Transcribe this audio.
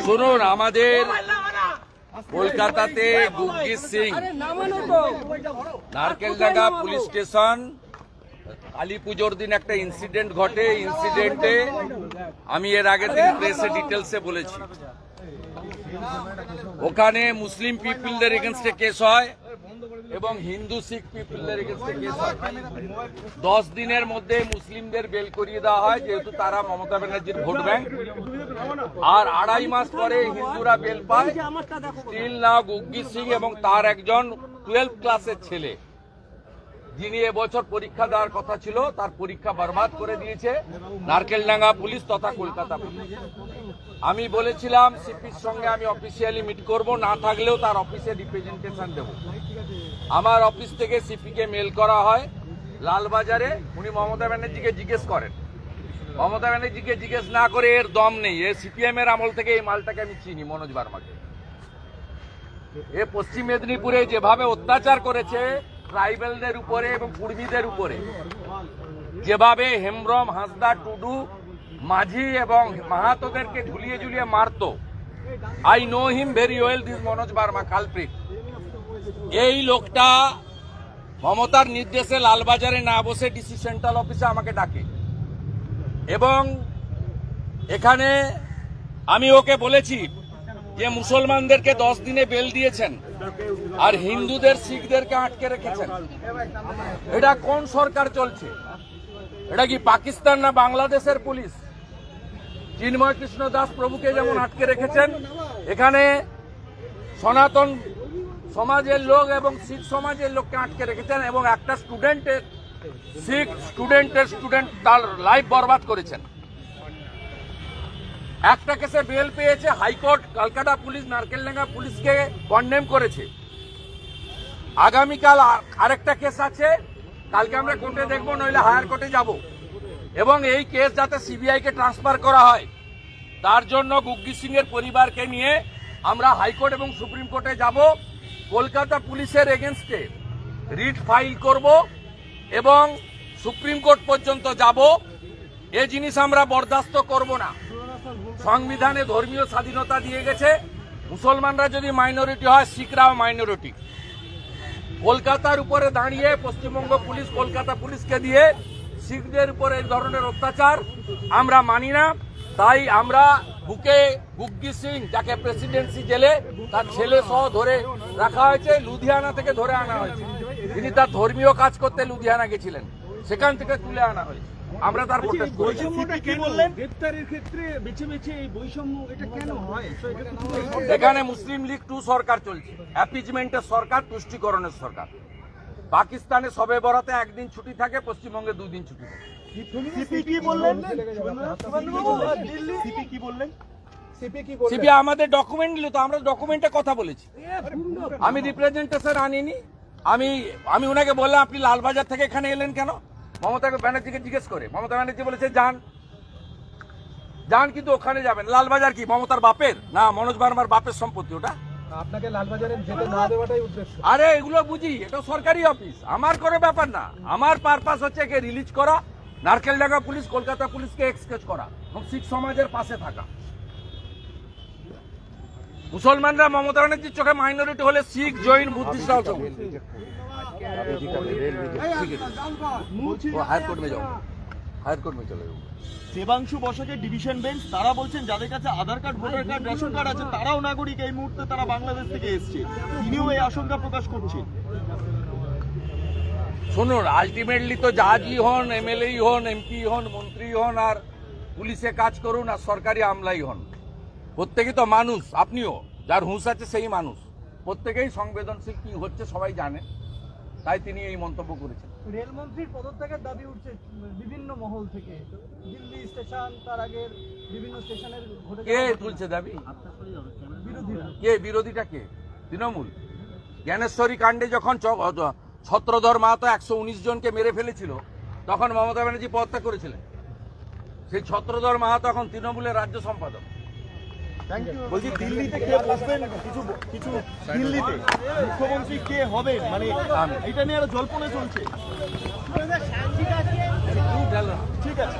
শুনুন, আমাদের কলকাতাতে গুরজিৎ সিং নারকেলডাঙ্গা পুলিশ স্টেশন কালী পুজোর দিন একটা ইনসিডেন্ট ঘটে। ইনসিডেন্টে আমি এর আগের দিন প্রেসে ডিটেলসে বলেছি, ওখানে মুসলিম পিপলদের এগেনস্টে কেস হয় এবং হিন্দু শিখ পিপলদের এগেনস্টে কেস হয়। 10 দিনের মধ্যে মুসলিমদের বেল করিয়ে দেওয়া হয়, যেহেতু তারা মমতা ব্যানার্জির ভোট ব্যাংক। আর 2.5 মাস পরে হিন্দুরা বেল পায়। স্টিল নাও গুরজিৎ সিং এবং তার একজন 12 ক্লাসের ছেলে, যিনি এবছর পরীক্ষা দেওয়ার কথা ছিল, তার পরীক্ষা বরবাদ করে দিয়েছে নারকেলডাঙ্গা পুলিশ তথা কলকাতা পুলিশ। আমি বলেছিলাম সিপির সঙ্গে আমি অফিসিয়ালি মিট করব, না থাকলেও তার অফিসে রিপ্রেজেন্টেশন দেব। আমার অফিস থেকে সিপিকে মেল করা হয় লালবাজারে। উনি মমতা ব্যানার্জিকে জিজ্ঞেস করেন, মমতা ব্যানার্জিকে জিজ্ঞেস না করে এর দম নেই। এ সিপিএম এর আমল থেকে এই মালটাকে আমি চিনি, মনোজ বার্মাকে। এ পশ্চিম মেদিনীপুরে যেভাবে অত্যাচার করেছে ট্রাইবেলদের উপরে এবং কুর্মীদের উপরে, যেভাবে হেমব্রম, হাঁসদা, টুডু, মাঝি এবং মাহাতোদেরকে ঝুলিয়ে ঝুলিয়ে মারত, I know him very well, this Manoj Barma culprit. এই লোকটা মমতার নির্দেশে লালবাজারে না বসে ডিসি সেন্ট্রাল অফিসে আমাকে ডাকে এবং এখানে আমি ওকে বলেছি যে মুসলমানদেরকে 10 দিনে বেল দিয়েছেন আর হিন্দুদের শিখদেরকে আটকে রেখেছেন। এটা কোন সরকার চলছে? এটা কি পাকিস্তান না বাংলাদেশের পুলিশ? চিন্ময় কৃষ্ণ দাস প্রভুকে যেমন আটকে রেখেছেন, এখানে সনাতন সমাজের লোক এবং শিখ সমাজের লোককে আটকে রেখেছেন এবং একটা স্টুডেন্টের শিখ স্টুডেন্ট তার লাইফ বরবাদ করেছেন। একটা কেসে বেল পেয়েছে, হাইকোর্ট কলকাতা পুলিশ নারকেলডাঙ্গা পুলিশকে কন্ডেম করেছে। আগামীকাল আরেকটা কেস আছে, কালকে আমরা কোর্টে দেখবো, নইলে হায়ার কোর্টে যাব এবং এই কেস যাতে সিবিআই কে ট্রান্সফার করা হয় তার জন্য গুরজিৎ সিং এর পরিবারকে নিয়ে আমরা হাইকোর্ট এবং সুপ্রিম কোর্টে যাব। কলকাতা পুলিশের এগেনস্টে রিট ফাইল করব এবং সুপ্রিম কোর্ট পর্যন্ত যাব। এই জিনিস আমরা বরদাস্ত করব না। সংবিধানে ধর্মীয় স্বাধীনতা দিয়ে গেছে, মুসলমানরা যদি মাইনরিটি হয়, শিখরাও মাইনরিটি। কলকাতার উপরে দাঁড়িয়ে পশ্চিমবঙ্গ পুলিশ কলকাতা পুলিশকে দিয়ে শিখদের উপরে এই ধরনের অত্যাচার আমরা মানি না। তাই আমরা বুকে গুরজিৎ সিং, যাকে প্রেসিডেন্সি জেলে তার ছেলে সহ ধরে রাখা হয়েছে, লুধিয়ানা থেকে ধরে আনা হয়েছে। তিনি তার ধর্মীয় কাজ করতে লুধিয়ানা গেছিলেন, সেখান থেকে তুলে আনা হয়েছে। আমরা তার এখানে মুসলিম লীগ 2 সরকার চলছে, অ্যাপিজমেন্টের সরকার, তুষ্টিকরণের সরকার। পাকিস্তানে সবে বরাতে 1 দিন ছুটি থাকে, পশ্চিমবঙ্গে 2 দিন ছুটি থাকে। সিপি আমাদের ডকুমেন্ট নিল তো, আমরা ডকুমেন্টে কথা বলেছি। আমি রিপ্রেজেন্টেশন আনিনি। আমি ওনাকে বললাম আপনি লালবাজার থেকে এখানে এলেন কেন? মমতা ব্যানার্জিকে জিজ্ঞেস করে মমতা ব্যানার্জি বলেছে যান, কিন্তু ওখানে যাবেন। লালবাজার কি মমতার বাপের না মনোজ বার্মার বাপের সম্পত্তি? ওটা আপনাকে লালবাজারে যেতে না দেওয়াটাই উদ্দেশ্য। আরে এগুলো বুঝি, এটা সরকারি অফিস, আমার কোনো ব্যাপার না। আমার পারপাস হচ্ছে একে রিলিজ করা, নারকেলডাঙ্গা পুলিশ কলকাতা পুলিশকে এক্সকেজ করা এবং শিখ সমাজের পাশে থাকা। মুসলমানরা মমতা ব্যানার্জির চোখে মাইনরিটি হলে শিখ, জৈন, বুদ্ধিস্টরাও তো হাইকোর্ট মে যাও, হাইকোর্ট মে চলে যাও। দেবাংশু বসাকের ডিভিশন বেঞ্চ, তারা বলছেন যাদের কাছে Aadhaar card, voter card, ration card আছে তারাও নাগরিক, এই মুহূর্তে তারা বাংলাদেশ থেকে এসছে। তিনিও এই আশঙ্কা প্রকাশ করছেন। শুনুন, আলটিমেটলি তো জাজই হন, এমএলএ হন, এমপি হন, মন্ত্রী হন, আর পুলিশে কাজ করুন, আর সরকারি আমলাই হন, প্রত্যেকেই তো মানুষ। আপনিও, যার হুঁশ আছে সেই মানুষ। প্রত্যেকেই সংবেদনশীল, কি হচ্ছে সবাই জানে, তাই তিনি এই মন্তব্য করেছেন। রেলমন্ত্রীর পদত্যাগের দাবি উঠছে বিভিন্ন মহল থেকে, দিল্লি স্টেশন, তার আগের বিভিন্ন স্টেশনের। কে তুলছে দাবি? কে বিরোধীটা? কে? তৃণমূল। জ্ঞানেশ্বরী কাণ্ডে যখন ছত্রধর মাহাতো 119 জনকে মেরে ফেলেছিল, তখন মমতা ব্যানার্জি পদত্যাগ করেছিলেন। সেই ছত্রধর মাহাতো এখন তৃণমূলের রাজ্য সম্পাদক। বলছি দিল্লিতে কে বসবেন, কিছু কিছু দিল্লিতে মুখ্যমন্ত্রী কে হবেন, মানে এটা নিয়ে আরো জল্পনা চলছে। ঠিক আছে, ঠিক আছে।